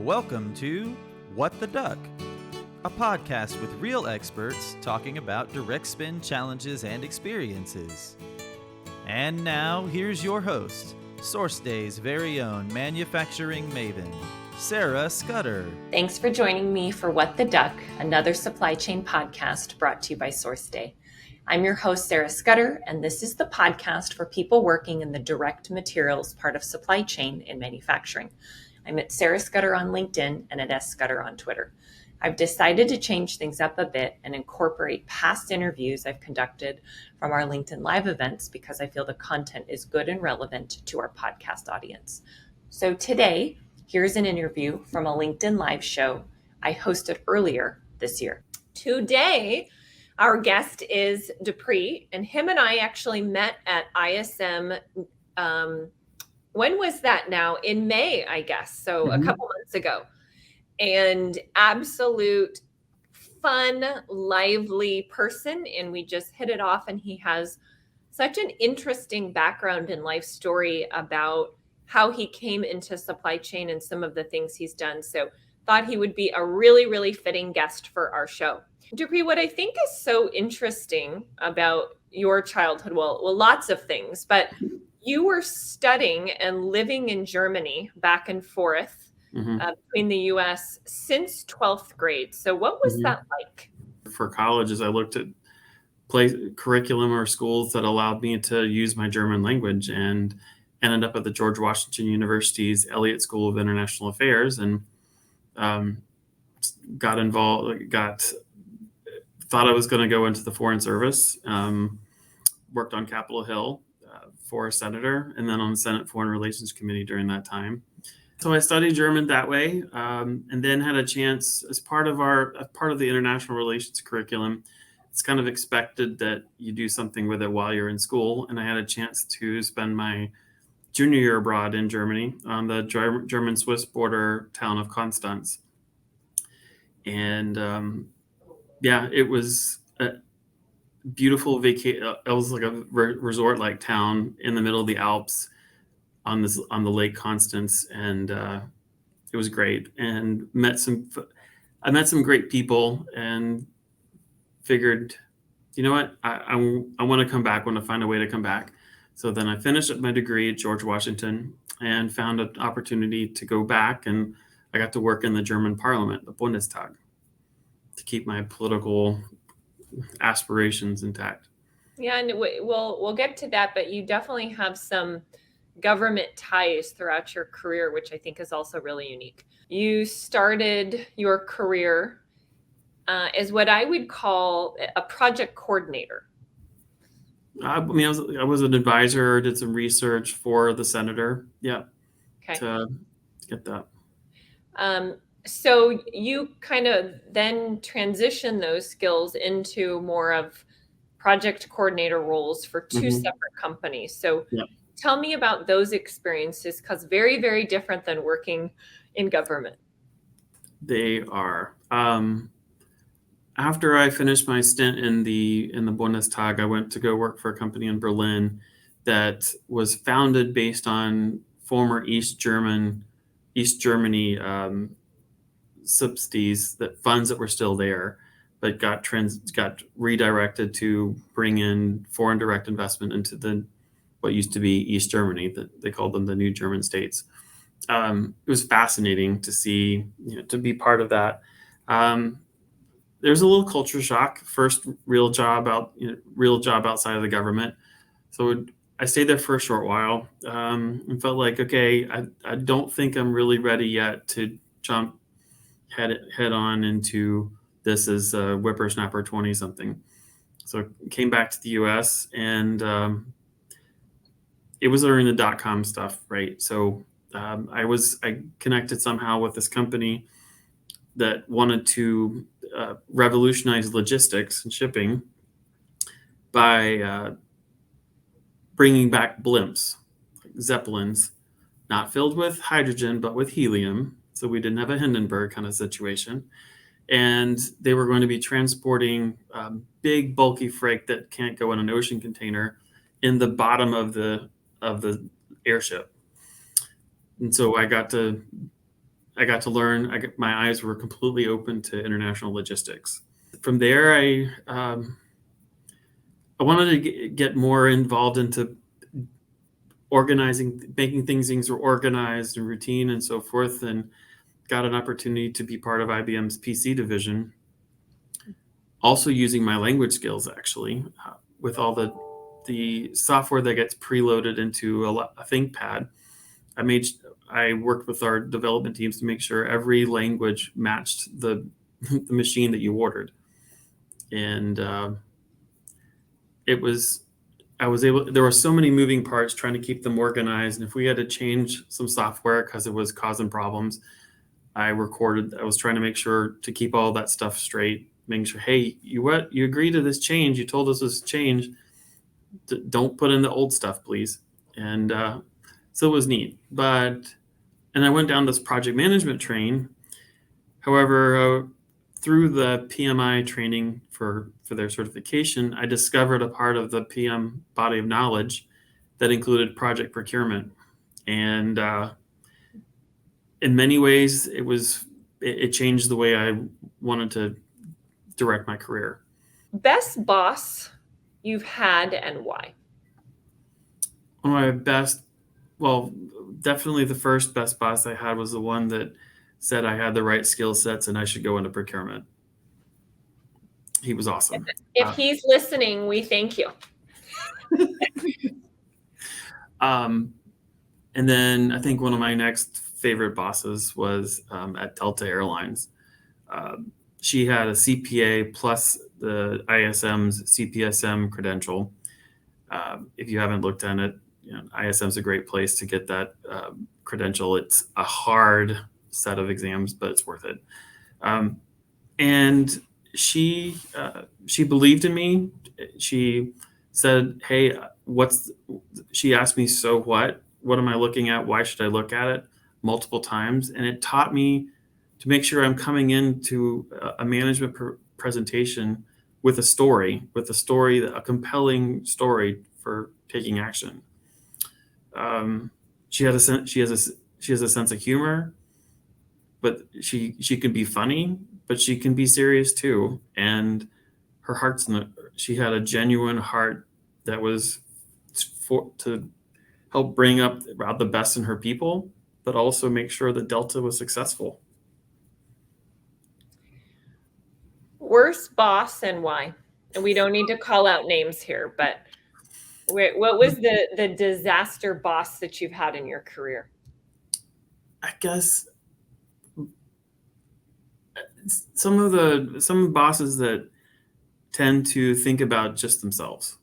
Welcome to What the Duck, a podcast with real experts talking about direct spin challenges and experiences. And now, here's your host, SourceDay's very own manufacturing maven, Sarah Scudder. Thanks for joining me for What the Duck, another supply chain podcast brought to you by SourceDay. I'm your host, Sarah Scudder, and this is the podcast for people working in the direct materials part of supply chain in manufacturing. I'm at Sarah Scudder on LinkedIn and at S. Scudder on Twitter. I've decided to change things up a bit and incorporate past interviews I've conducted from our LinkedIn Live events because I feel the content is good and relevant to our podcast audience. So today, here's an interview from a LinkedIn Live show I hosted earlier this year. Today, our guest is Dupre, and him and I actually met at ISM. When was that now? In May, I guess. So a couple months ago. And absolute fun, lively person. And we just hit it off. And he has such an interesting background and life story about how he came into supply chain and some of the things he's done. So thought he would be a really, really fitting guest for our show. Dupre, what I think is so interesting about your childhood, well, lots of things, but you were studying and living in Germany back and forth between the U.S. since 12th grade. So what was that like? For colleges, I looked at curriculum or schools that allowed me to use my German language and ended up at the George Washington University's Elliott School of International Affairs and got involved, thought I was going to go into the Foreign Service, worked on Capitol Hill for a senator, and then on the Senate Foreign Relations Committee during that time. So I studied German that way, and then had a chance as part of the international relations curriculum. It's kind of expected that you do something with it while you're in school, and I had a chance to spend my junior year abroad in Germany on the German-Swiss border town of Konstanz. And it was a beautiful vacation. It was like a resort-like town in the middle of the Alps on the Lake Constance, and it was great. And I met some great people, and figured, you know what, I want to come back. I want to find a way to come back. So then I finished up my degree at George Washington and found an opportunity to go back, and I got to work in the German Parliament, the Bundestag, to keep my political aspirations intact. Yeah, and we'll get to that, but you definitely have some government ties throughout your career, which I think is also really unique. You started your career as what I would call a project coordinator. I was an advisor, did some research for the senator. Yeah. Okay. To get that. So you kind of then transition those skills into more of project coordinator roles for two separate companies. So tell me about those experiences, because very, very different than working in government. They are. After I finished my stint in the Bundestag, I went to go work for a company in Berlin that was founded based on former East Germany subsidies, that funds that were still there, but got redirected to bring in foreign direct investment into what used to be East Germany, that they called them the new German states. It was fascinating to see, to be part of that. There's a little culture shock. First real job outside of the government. So I stayed there for a short while and felt like, okay, I don't think I'm really ready yet to jump head on into this as a whippersnapper 20-something. So came back to the US, and it was during the dot-com stuff, right? So I connected somehow with this company that wanted to revolutionize logistics and shipping by bringing back blimps, like Zeppelins, not filled with hydrogen, but with helium. So we didn't have a Hindenburg kind of situation. And they were going to be transporting big, bulky freight that can't go in an ocean container in the bottom of the airship. And so I got to I got to learn. My eyes were completely open to international logistics. From there, I wanted to get more involved into organizing, making things were organized and routine and so forth, and got an opportunity to be part of IBM's PC division. Also using my language skills, actually, with all the software that gets preloaded into a ThinkPad. I worked with our development teams to make sure every language matched the machine that you ordered, and there were so many moving parts trying to keep them organized. And if we had to change some software because it was causing problems, I was trying to make sure to keep all that stuff straight, making sure, hey, you agreed to this change. You told us this change. Don't put in the old stuff, please. And so it was neat. And I went down this project management train. However, through the PMI training for their certification, I discovered a part of the PM body of knowledge that included project procurement. And in many ways, it changed the way I wanted to direct my career. Best boss you've had and why? One of my definitely the first best boss I had was the one that said I had the right skill sets and I should go into procurement. He was awesome. If he's listening, we thank you. And then I think one of my next favorite bosses was at Delta Airlines. She had a CPA plus the ISM's CPSM credential. If you haven't looked at it, ISM is a great place to get that credential. It's a hard set of exams, but it's worth it. And she believed in me. She said, "Hey, she asked me, so what? What am I looking at? Why should I look at it?" multiple times. And it taught me to make sure I'm coming into a management presentation with a compelling story for taking action. She has a sense of humor, but she can be funny, but she can be serious too. And she had a genuine heart that was to help bring up the best in her people, but also make sure that Delta was successful. Worst boss and why? And we don't need to call out names here, but what was the disaster boss that you've had in your career? I guess some bosses that tend to think about just themselves.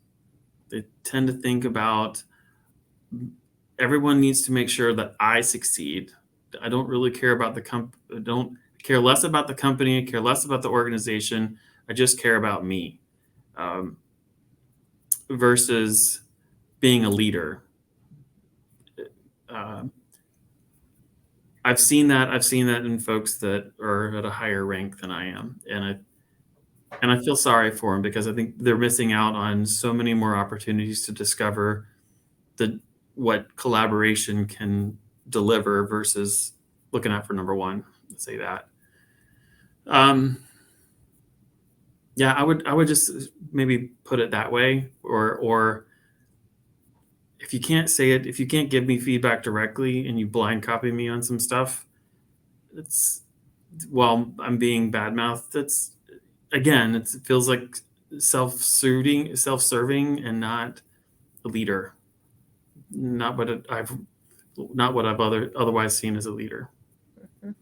They tend to think about everyone needs to make sure that I succeed. I don't really care about I don't care less about the company. I care less about the organization. I just care about me. Versus being a leader. I've seen that in folks that are at a higher rank than I am, and I feel sorry for them because I think they're missing out on so many more opportunities to discover what collaboration can deliver versus looking out for number one. Let's say that. Yeah, I would just maybe put it that way, or if you can't say it, if you can't give me feedback directly and you blind copy me on some stuff, I'm being badmouthed. It feels like self-serving and not a leader. Not what I've otherwise seen as a leader. Mm-hmm.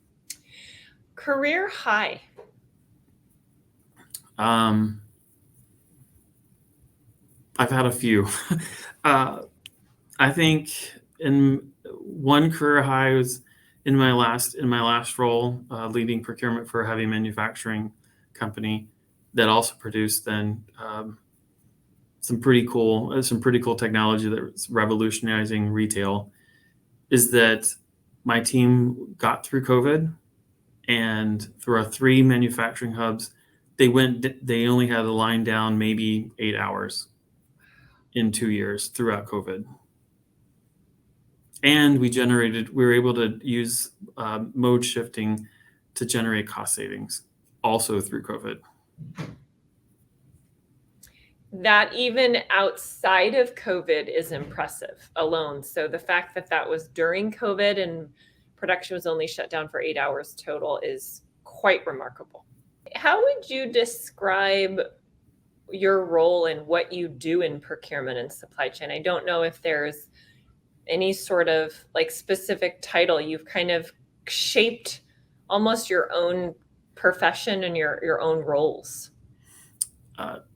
Career high. I've had a few. I think in one career high was in my last role, leading procurement for a heavy manufacturing company that also produced then some pretty cool technology that's revolutionizing retail. Is that my team got through COVID, and through our 3 manufacturing hubs, they only had a line down maybe 8 hours in 2 years throughout COVID. And we were able to use mode shifting to generate cost savings also through COVID. That even outside of COVID is impressive alone. So the fact that that was during COVID and production was only shut down for 8 hours total is quite remarkable. How would you describe your role and what you do in procurement and supply chain? I don't know if there's any sort of like specific title. You've kind of shaped almost your own profession and your own roles.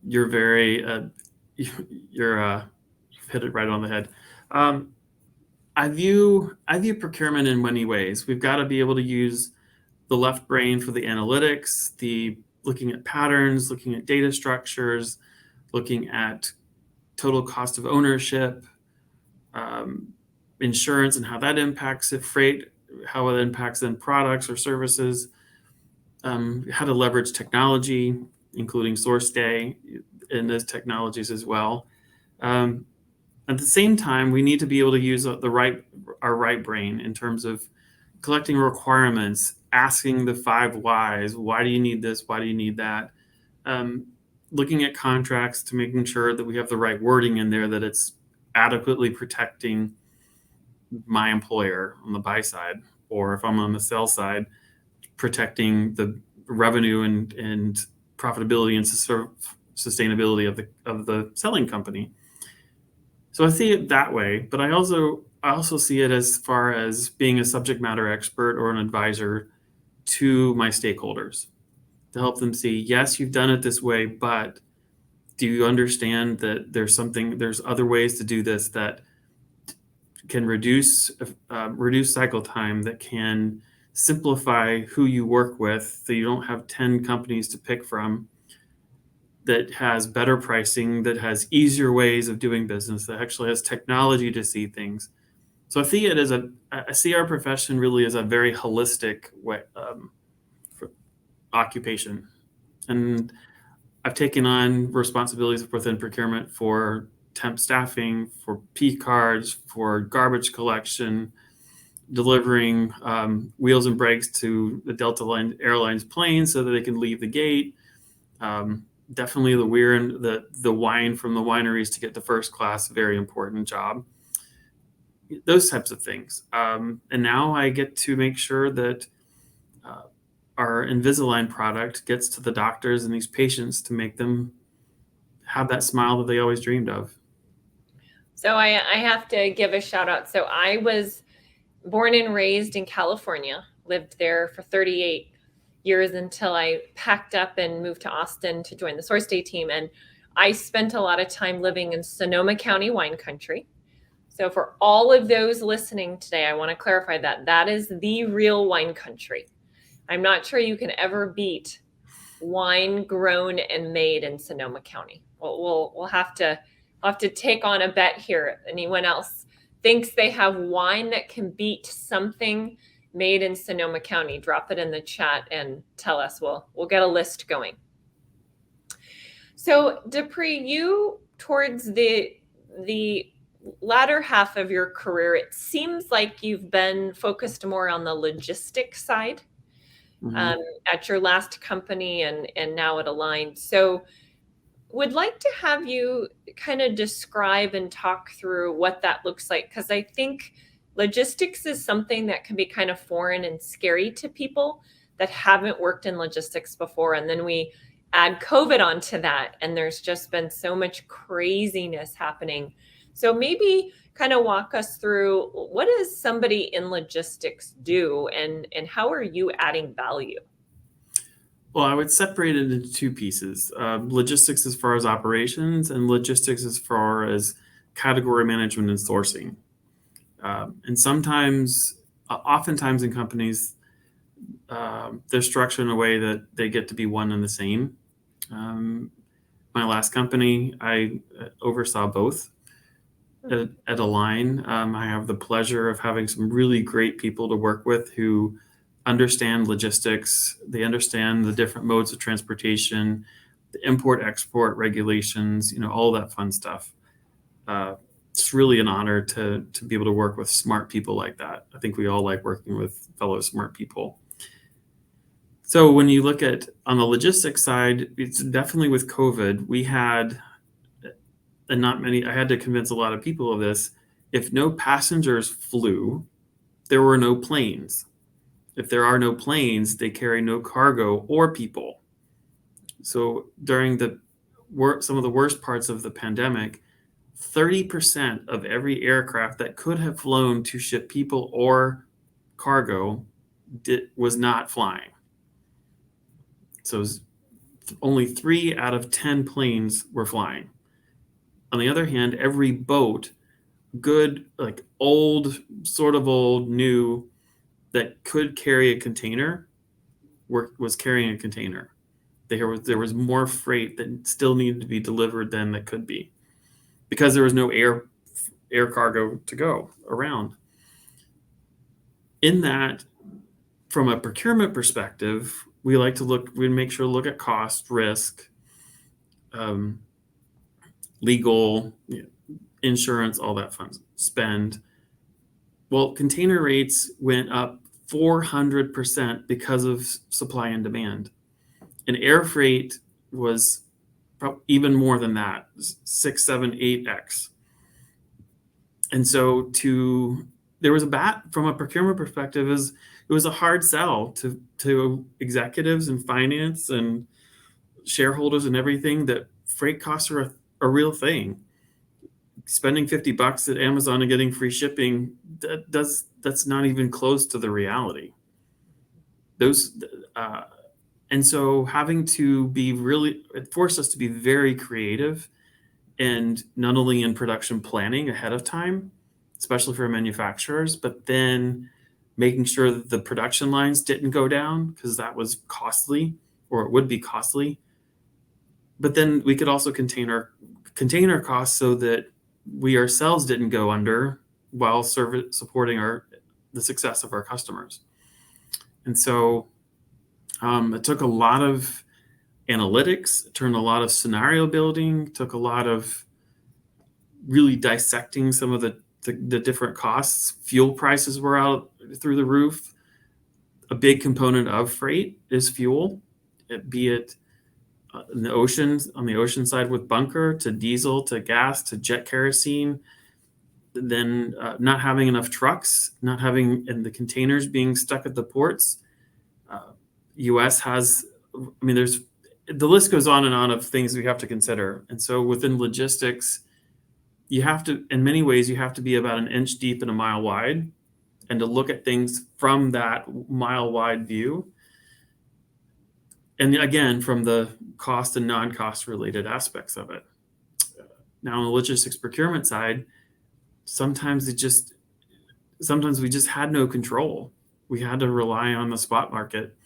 You're very, you've hit it right on the head. I view procurement in many ways. We've got to be able to use the left brain for the analytics, the looking at patterns, looking at data structures, looking at total cost of ownership, insurance and how that impacts it, freight, how it impacts then products or services, how to leverage technology, including SourceDay in those technologies as well. At the same time, we need to be able to use our right brain in terms of collecting requirements, asking the 5 whys. Why do you need this? Why do you need that? Looking at contracts to making sure that we have the right wording in there, that it's adequately protecting my employer on the buy side, or if I'm on the sell side, protecting the revenue and profitability and sustainability of the selling company. So I see it that way, but I also see it as far as being a subject matter expert or an advisor to my stakeholders to help them see, yes, you've done it this way, but do you understand that there's other ways to do this that can reduce cycle time, that can simplify who you work with so you don't have 10 companies to pick from, that has better pricing, that has easier ways of doing business, that actually has technology to see things. So I see our profession really as a very holistic way, occupation. And I've taken on responsibilities within procurement for temp staffing, for P cards, for garbage collection, delivering wheels and brakes to the Delta Airlines planes so that they can leave the gate. Definitely the wine from the wineries to get to first class, very important job. Those types of things. And now I get to make sure that our Invisalign product gets to the doctors and these patients to make them have that smile that they always dreamed of. So I have to give a shout out. So I was born and raised in California, lived there for 38 years until I packed up and moved to Austin to join the SourceDay team. And I spent a lot of time living in Sonoma County wine country. So for all of those listening today, I want to clarify that is the real wine country. I'm not sure you can ever beat wine grown and made in Sonoma County. We'll have to take on a bet here. Anyone else thinks they have wine that can beat something made in Sonoma County? Drop it in the chat and tell us. We'll get a list going. So Dupre, you towards the latter half of your career, it seems like you've been focused more on the logistics side. At your last company and now at Align. So would like to have you kind of describe and talk through what that looks like, because I think logistics is something that can be kind of foreign and scary to people that haven't worked in logistics before. And then we add COVID onto that, and there's just been so much craziness happening. So maybe kind of walk us through, what does somebody in logistics do, and how are you adding value? Well, I would separate it into 2 pieces. Logistics as far as operations, and logistics as far as category management and sourcing. And oftentimes in companies, they're structured in a way that they get to be one and the same. My last company, I oversaw both. At Align, I have the pleasure of having some really great people to work with who understand logistics. They understand the different modes of transportation, the import-export regulations, all that fun stuff. it's really an honor to be able to work with smart people like that. I think we all like working with fellow smart people. So when you look at on the logistics side, it's definitely with COVID, we had, and not many, I had to convince a lot of people of this. If no passengers flew, there were no planes. If there are no planes, they carry no cargo or people. So during some of the worst parts of the pandemic, 30% of every aircraft that could have flown to ship people or cargo was not flying. So only 3 out of 10 planes were flying. On the other hand, every boat, good, like old, sort of old, new, that could carry a container was carrying a container. There was more freight that still needed to be delivered than that could be, because there was no air cargo to go around. In that, from a procurement perspective, we make sure to look at cost, risk, legal, insurance, all that fun spend. Well, container rates went up 400% because of supply and demand. And air freight was even more than that, 6, 7, 8x. And so there was from a procurement perspective, it was a hard sell to executives and finance and shareholders and everything that freight costs are a real thing. Spending $50 at Amazon and getting free shipping, that's not even close to the reality. And so having to it forced us to be very creative, and not only in production planning ahead of time, especially for manufacturers, but then making sure that the production lines didn't go down, because that was costly, or it would be costly. But then we could also contain our costs so that we ourselves didn't go under while supporting the success of our customers. And so it took a lot of analytics, it turned a lot of scenario building, took a lot of really dissecting some of the different costs. Fuel prices were out through the roof. A big component of freight is fuel, be it in the oceans, on the ocean side with bunker, to diesel, to gas, to jet kerosene. Then not having enough trucks, and the containers being stuck at the ports. U.S. has, there's, the list goes on and on of things we have to consider. And so within logistics, you have to, in many ways, you have to be about an inch deep and a mile wide, and to look at things from that mile wide view. And again, from the cost and non-cost related aspects of it. Now on the logistics procurement side, sometimes we just had no control. We had to rely on the spot market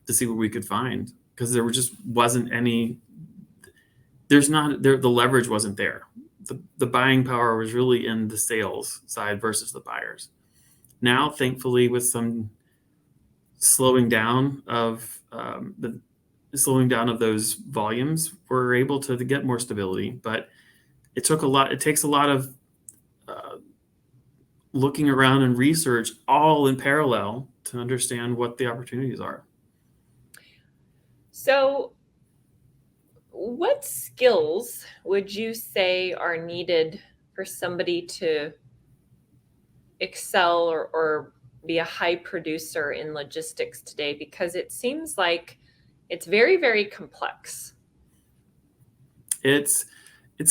to see what we could find, because there just wasn't any, the leverage wasn't there. The buying power was really in the sales side versus the buyers. Now, thankfully, with some slowing down of those volumes, we're able to get more stability. But it takes a lot of looking around and research all in parallel to understand what the opportunities are. So what skills would you say are needed for somebody to excel or be a high producer in logistics today? Because it seems like it's very, very complex. It's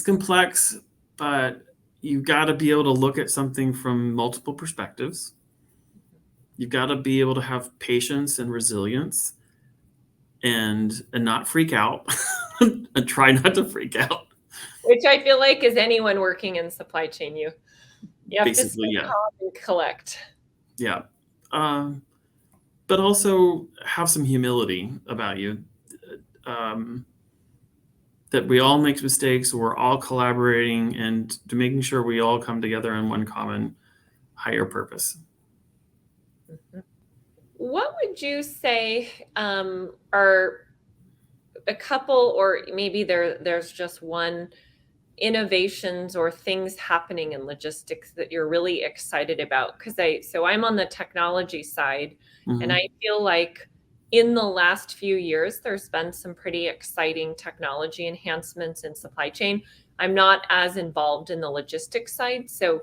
complex, but you've got to be able to look at something from multiple perspectives. You've got to be able to have patience and resilience, and not freak out and try not to freak out. Which I feel like is anyone working in supply chain, you have basically, to stay calm and collect. Yeah. But also have some humility about you, that we all make mistakes, we're all collaborating, and to making sure we all come together in one common higher purpose. Mm-hmm. What would you say are a couple, or maybe there's just one innovations or things happening in logistics that you're really excited about? So I'm on the technology side, and I feel like in the last few years, there's been some pretty exciting technology enhancements in supply chain. I'm not as involved in the logistics side, so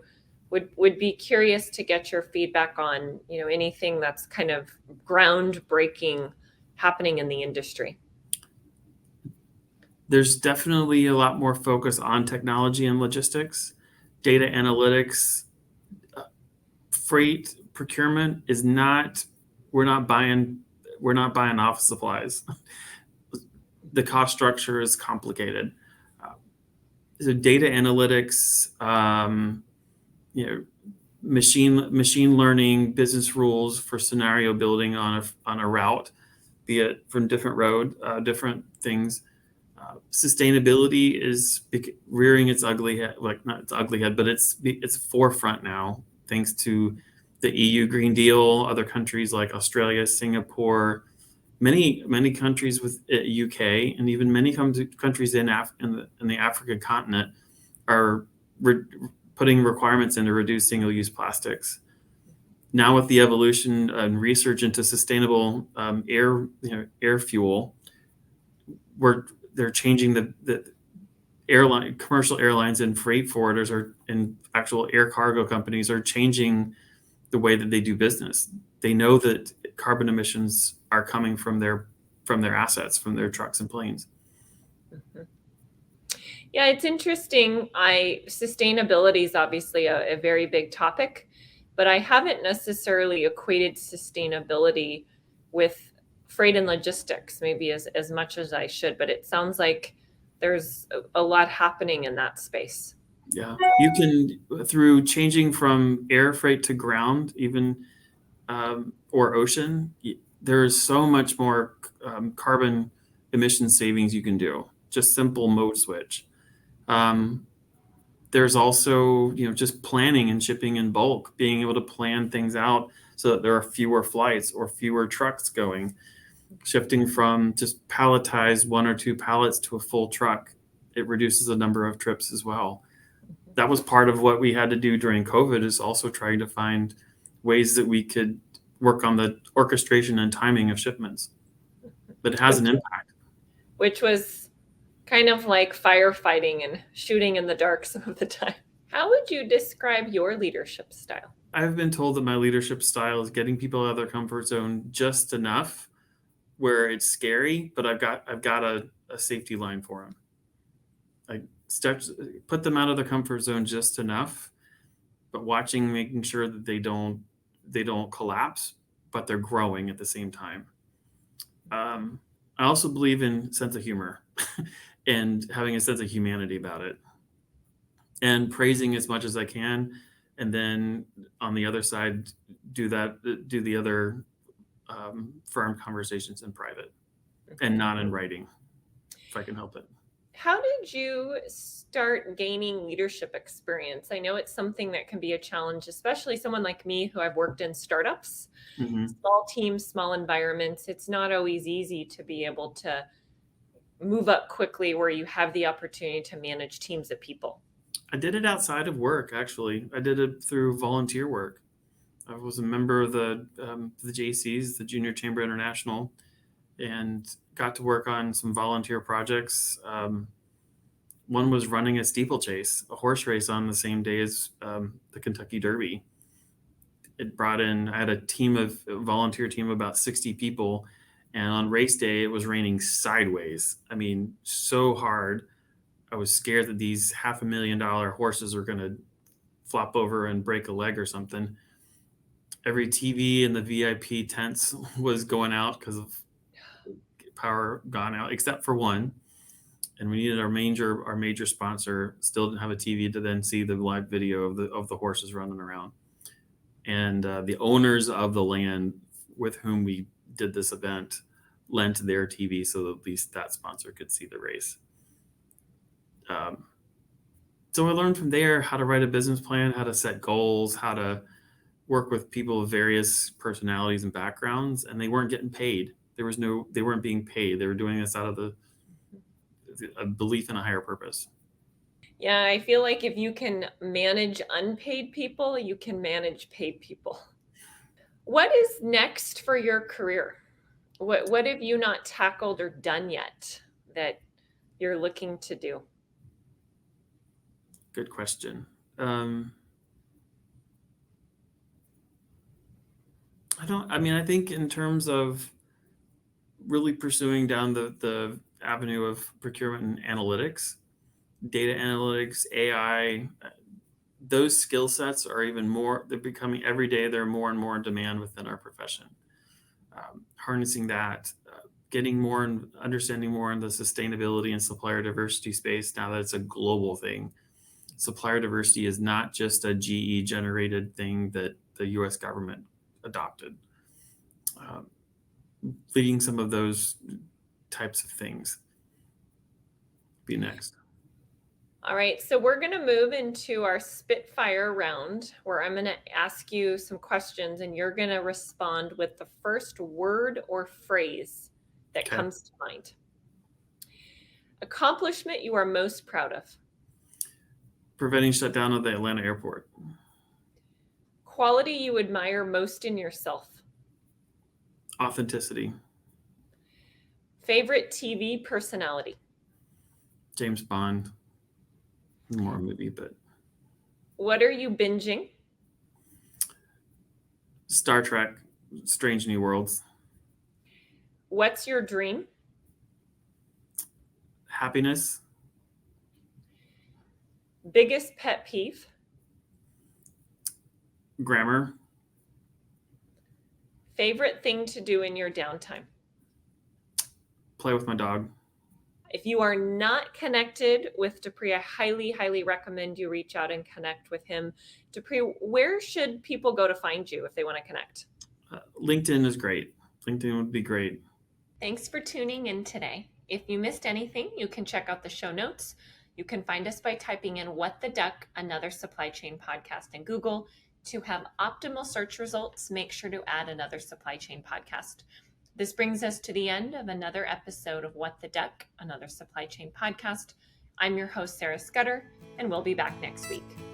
would be curious to get your feedback on, anything that's kind of groundbreaking happening in the industry. There's definitely a lot more focus on technology and logistics, data analytics, freight procurement is not. We're not buying office supplies. The cost structure is complicated. So data analytics, machine learning, business rules for scenario building on a route, be it from different things. Sustainability is rearing its ugly head, not its ugly head, but it's forefront now, thanks to the EU Green Deal, other countries like Australia, Singapore, many countries with UK, and even many countries in the African continent are putting requirements into reduce single-use plastics. Now with the evolution and research into sustainable air fuel, they're changing the commercial airlines and freight forwarders and actual air cargo companies are changing the way that they do business. They know that carbon emissions are coming from their assets, from their trucks and planes. Mm-hmm. Yeah, it's interesting. Sustainability is obviously a very big topic, but I haven't necessarily equated sustainability with freight and logistics maybe as much as I should, but it sounds like there's a lot happening in that space. Yeah, you can, through changing from air freight to ground, even or ocean, there's so much more carbon emission savings you can do. Just simple mode switch. There's also, just planning and shipping in bulk, being able to plan things out so that there are fewer flights or fewer trucks going. Shifting from just palletized 1 or 2 pallets to a full truck, it reduces the number of trips as well. That was part of what we had to do during COVID, is also trying to find ways that we could work on the orchestration and timing of shipments. But it has an impact. Which was kind of like firefighting and shooting in the dark some of the time. How would you describe your leadership style? I've been told that my leadership style is getting people out of their comfort zone just enough where it's scary, but I've got a safety line for them. Put them out of their comfort zone just enough, but making sure that they don't collapse, but they're growing at the same time. I also believe in sense of humor and having a sense of humanity about it, and praising as much as I can, and then on the other side, do the other firm conversations in private and not in writing, if I can help it. How did you start gaining leadership experience? I know it's something that can be a challenge, especially someone like me who I've worked in startups, small teams, small environments. It's not always easy to be able to move up quickly where you have the opportunity to manage teams of people. I did it outside of work, actually. I did it through volunteer work. I was a member of the JCs, the Junior Chamber International, and got to work on some volunteer projects. One was running a steeplechase, a horse race on the same day as the Kentucky Derby. I had a volunteer team of about 60 people, and on race day, it was raining sideways. I mean, so hard. I was scared that these $500,000 horses are going to flop over and break a leg or something. Every TV in the VIP tents was going out because of power gone out, except for one. And we needed our major sponsor still didn't have a TV to then see the live video of the horses running around. And the owners of the land with whom we did this event lent their TV so that at least that sponsor could see the race. So I learned from there how to write a business plan, how to set goals, how to work with people of various personalities and backgrounds, and they weren't getting paid. They weren't being paid. They were doing this out of a belief in a higher purpose. Yeah, I feel like if you can manage unpaid people, you can manage paid people. What is next for your career? What have you not tackled or done yet that you're looking to do? Good question. I think in terms of really pursuing down the avenue of procurement and analytics, data analytics, AI, those skill sets are even more, they're becoming every day, they're more and more in demand within our profession. Harnessing that, getting more and understanding more in the sustainability and supplier diversity space now that it's a global thing. Supplier diversity is not just a GE generated thing that the US government adopted. Leading some of those types of things be next. All right, so we're going to move into our Spitfire round where I'm going to ask you some questions and you're going to respond with the first word or phrase that Okay. comes to mind. Accomplishment you are most proud of. Preventing shutdown of the Atlanta airport. Quality you admire most in yourself. Authenticity. Favorite TV personality. James Bond. More movie, but What are you binging? Star Trek, Strange New Worlds. What's your dream? Happiness. Biggest pet peeve? Grammar. Favorite thing to do in your downtime? Play with my dog. If you are not connected with Dupre, I highly, highly recommend you reach out and connect with him. Dupre, where should people go to find you if they want to connect? LinkedIn is great. LinkedIn would be great. Thanks for tuning in today. If you missed anything, you can check out the show notes. You can find us by typing in What the Duck, Another Supply Chain Podcast in Google. To have optimal search results, make sure to add Another Supply Chain Podcast. This brings us to the end of another episode of What the Duck, Another Supply Chain Podcast. I'm your host, Sarah Scudder, and we'll be back next week.